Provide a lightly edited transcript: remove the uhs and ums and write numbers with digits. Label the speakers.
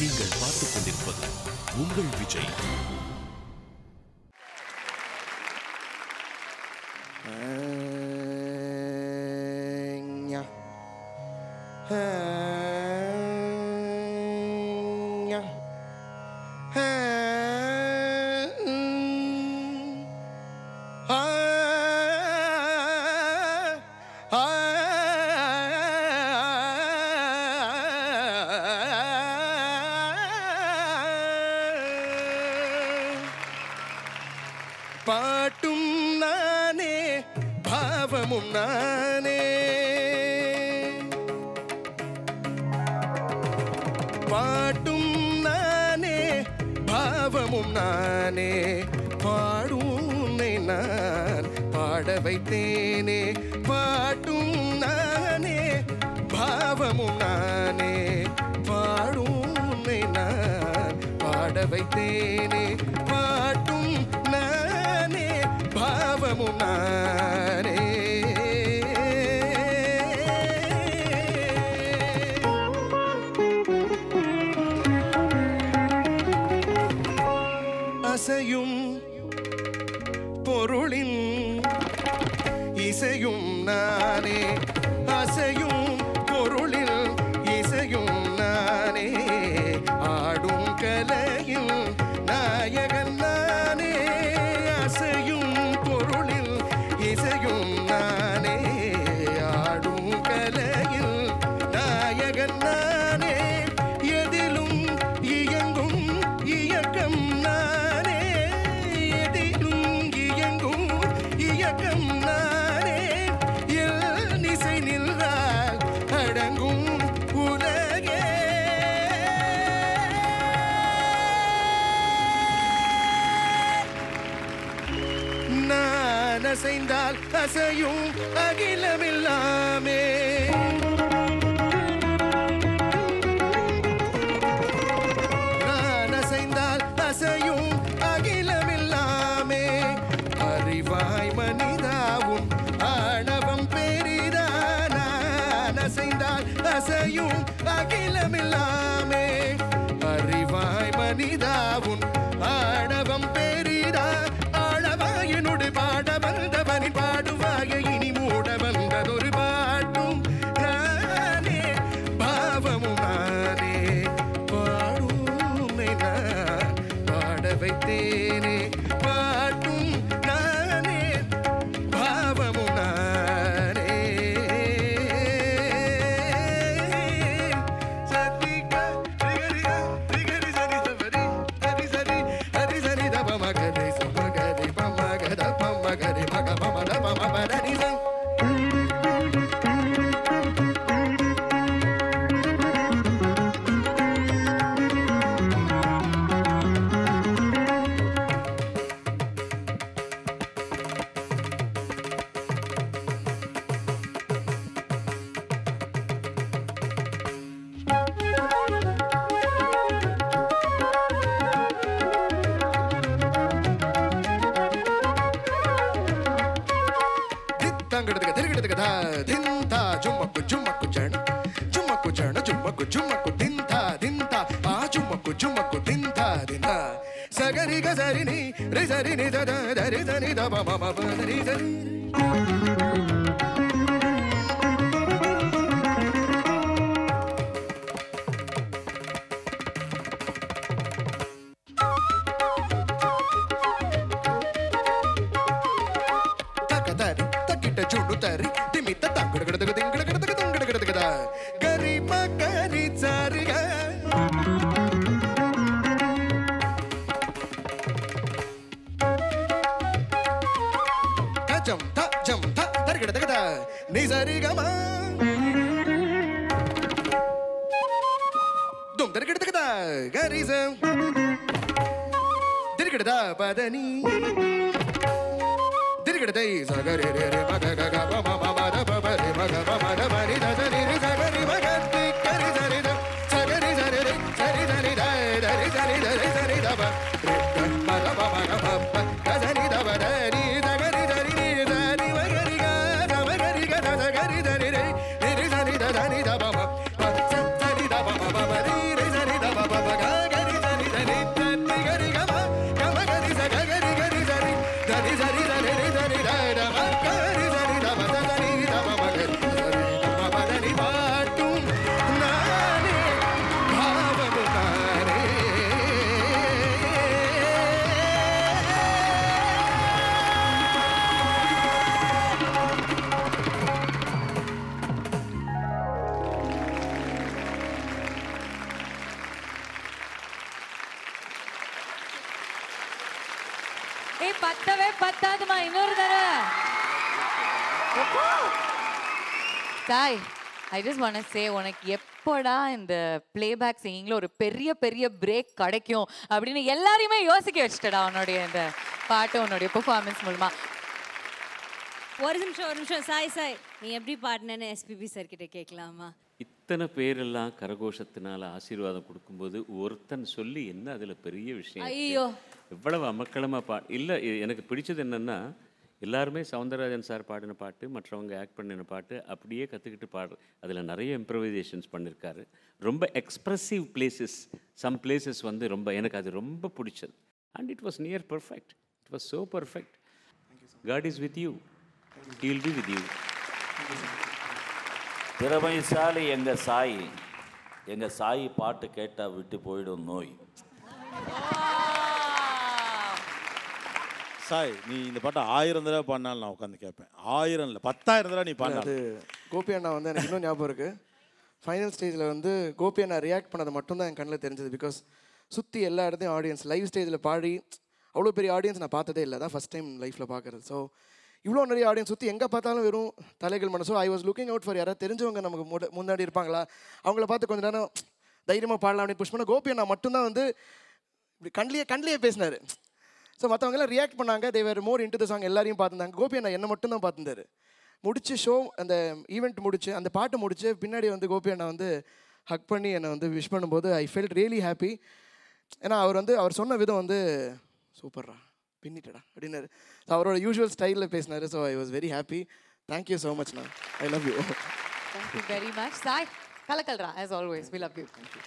Speaker 1: நீங்கள் பார்த்துக் கொண்டிருப்பது உங்கள் விஜய்.
Speaker 2: பாட்டும் நானே பாவமும் நானே, பாட்டும் நானே பாவமும் நானே, பாடுனை நான் பாட வைத்தேனே. பாட்டும் நானே பாவமும் நானே, பாடுனை நான் பாட வைத்தேனே. பாட்டும் நானே பாவமும் நானே. அசையும் பொருளின் இசையும் நானே, அசையும் பொருளில் இசையும் நானே, ஆடும் கலையில் நாயகன் நானே. அசையும் பொருளில் இசையும் நானே, ஆடும் கலையில் நாயகன் நானே. எதிலும் இயங்கும் இயக்கம் நானே, எதிலும் இயங்கும் இயக்கம் நானே. எல் இசை நின்றால் அடங்கும் உலகே. நான் அசைந்தால் அசையும் அகிலமில்லாமே. நான் அசைந்தால் அசையும் அகிலமில்லாமே. அறிவாய் மனிதாவும் ஆணவம் பெரிதா. நான் அசைந்தால் அசையும் அகிலமில்லாமே. அறிவாய் மனிதாவும் ஆணவம் பெரிதா. ஆழவாயினுடு பாட வந்தவனி பாடுவாய இனி மூட வந்ததொரு பாட்டும் நானே பாவமும் நானே. பாடுமை நான் பாட வைத்தேனே. பாட்டும் நானே பாவமும் நானே. சதிகா ரிகரிகா ரிகரி சரி சபரி சரி சரி ஹரி சரி தப மகரி சமகரி பமகத பமகரி மக பமத பமபரரி ச. தின்தா ஜும்மக்கு ஜும்மக்கு ஜன ஜும்மக்கு ஜன ஜும்மக்கு ஜும்மக்கு தின்தா தின்தா ஆ ஜும்மக்கு ஜும்மக்கு தின்தா தின்தா. சகரி கசரினி ரிசரினி தத தரிசனி தப மம பதரி சரி. தக்கதரி தக்கிட்ட ஜுடு தரி திமித்த தங்கடகடக திங்கடகடக திங்கடகடக கரி மகரி சரிக. ஜம் த ஜம் த தரிகடகட நிசரிகமா தும் தரிகடகட கரிசம் திரிகடத பதனி திரிகடதை சகரி ரே ரே மக க ப ம ம ம த ப ப ரே மக ப ம த ப ரி த ச ரி ரி சகரி மக தி கரி சரி த சகரி சரி ரி சரி சரி த தரி சரி த ரி சரி த ப ரி த ம த ப ம க ப ப க சரி த ப த ரி சகரி சரி ரி சரி மகரி க த மகரி க த சகரி சரி ரி ரி சரி த த ரி த ப ம ப ச சரி த ப ம ப ரி ரி சரி த ப ப க
Speaker 3: ஏய் பத்தவே பத்தாதுமா, இன்னொரு தடவை. Sai, I just want to say, உனக்கு எப்போடா இந்த பிளேபேக் சிங்கிங்ல ஒரு பெரிய பெரிய பிரேக் கிடைக்கும் அப்படின்னு எல்லாரையுமே யோசிக்க வச்சுட்டடா உன்னுடைய இந்த பாட்டு, உன்னுடைய பெர்ஃபார்மன்ஸ் மூலமா.
Speaker 4: ஒரு நிமிஷம் சாய் நீ எப்படி பாடினேன்னு எஸ்பிபி சார் கிட்ட கேட்கலாமா?
Speaker 5: இத்தனை பேரெல்லாம் கரகோஷத்தினால ஆசீர்வாதம் கொடுக்கும்போது ஒருத்தன் சொல்லி என்ன அதில் பெரிய விஷயம்?
Speaker 4: ஐயோ,
Speaker 5: எவ்வளவு அமக்களமாக இல்லை, எனக்கு பிடிச்சது என்னென்னா எல்லாருமே சவுந்தரராஜன் சார் பாடின பாட்டு, மற்றவங்க ஆக்ட் பண்ணின பாட்டு அப்படியே கற்றுக்கிட்டு பாடுற, அதில் நிறைய இம்ப்ரவைசேஷன்ஸ் பண்ணியிருக்காரு. ரொம்ப எக்ஸ்ப்ரெசிவ் பிளேசஸ், சம் பிளேசஸ் வந்து ரொம்ப எனக்கு அது ரொம்ப பிடிச்சது. And it was near perfect. It was so perfect. God is with you, he will be with you.
Speaker 6: திறமைசாலி எங்க சாய் பாட்டு கேட்டா விட்டு போயிடும் நோய்.
Speaker 7: சாய், நீ இந்த பாட்டை 1000 தடவை பாடினாலும் நான் உட்காந்து கேட்பேன். 1000 இல்லை 10,000 தடவை நீ பாடினா.
Speaker 2: அது கோபி அண்ணா வந்து எனக்கு இன்னும் ஞாபகம் இருக்குது. ஃபைனல் ஸ்டேஜில் வந்து கோபி அண்ணா ரியாக்ட் பண்ணது மட்டும்தான் என் கண்ணில் தெரிஞ்சது. பிகாஸ் சுற்றி எல்லா இடத்தையும் ஆடியன்ஸ், லைவ் ஸ்டேஜில் பாடி அவ்வளோ பெரிய ஆடியன்ஸ் நான் பார்த்ததே இல்லை. தான் ஃபஸ்ட் டைம் லைஃப்பில் பார்க்குறது. ஸோ இவ்வளோ நிறைய ஆடியன்ஸ் சுற்றி எங்கே பார்த்தாலும் வெறும் தலைகள் மனசோ. I was looking out for யாராவது தெரிஞ்சவங்க நமக்கு முன்னாடி இருப்பாங்களா, அவங்கள பார்த்து கொஞ்சம் நேரம் தைரியமாக பாடலாம் அப்படின்னு புஷ் பண்ண கோபி அண்ணா மட்டும்தான் வந்து இப்படி கண்ணிலேயே பேசினார். ஸோ மற்றவங்களாம் ரியாக்ட் பண்ணாங்க. தே வேர் மோர் இன்டு த சாங். எல்லாரையும் பார்த்துருந்தாங்க. கோபி அண்ணா என்னை மட்டும் தான் பார்த்துருந்தாரு. முடிச்சு ஷோ, அந்த ஈவெண்ட் முடிச்சு, அந்த பாட்டு முடிச்சு பின்னாடி வந்து கோபி அண்ணா வந்து ஹக் பண்ணி என்னை வந்து விஷ் பண்ணும்போது ஐ ஃபெல்ட் ரியலி ஹாப்பி. ஏன்னா அவர் சொன்ன விதம் வந்து சூப்பர்ரா, பின்னிட்டடா அப்படின்னாரு. ஸோ அவரோட யூஷுவல் ஸ்டைலில் பேசினார். So I was very happy. Thank you so much. நான் I love you.
Speaker 3: Thank you very much. Sai, கலக்கல்ரா as always. We love you. Thank you.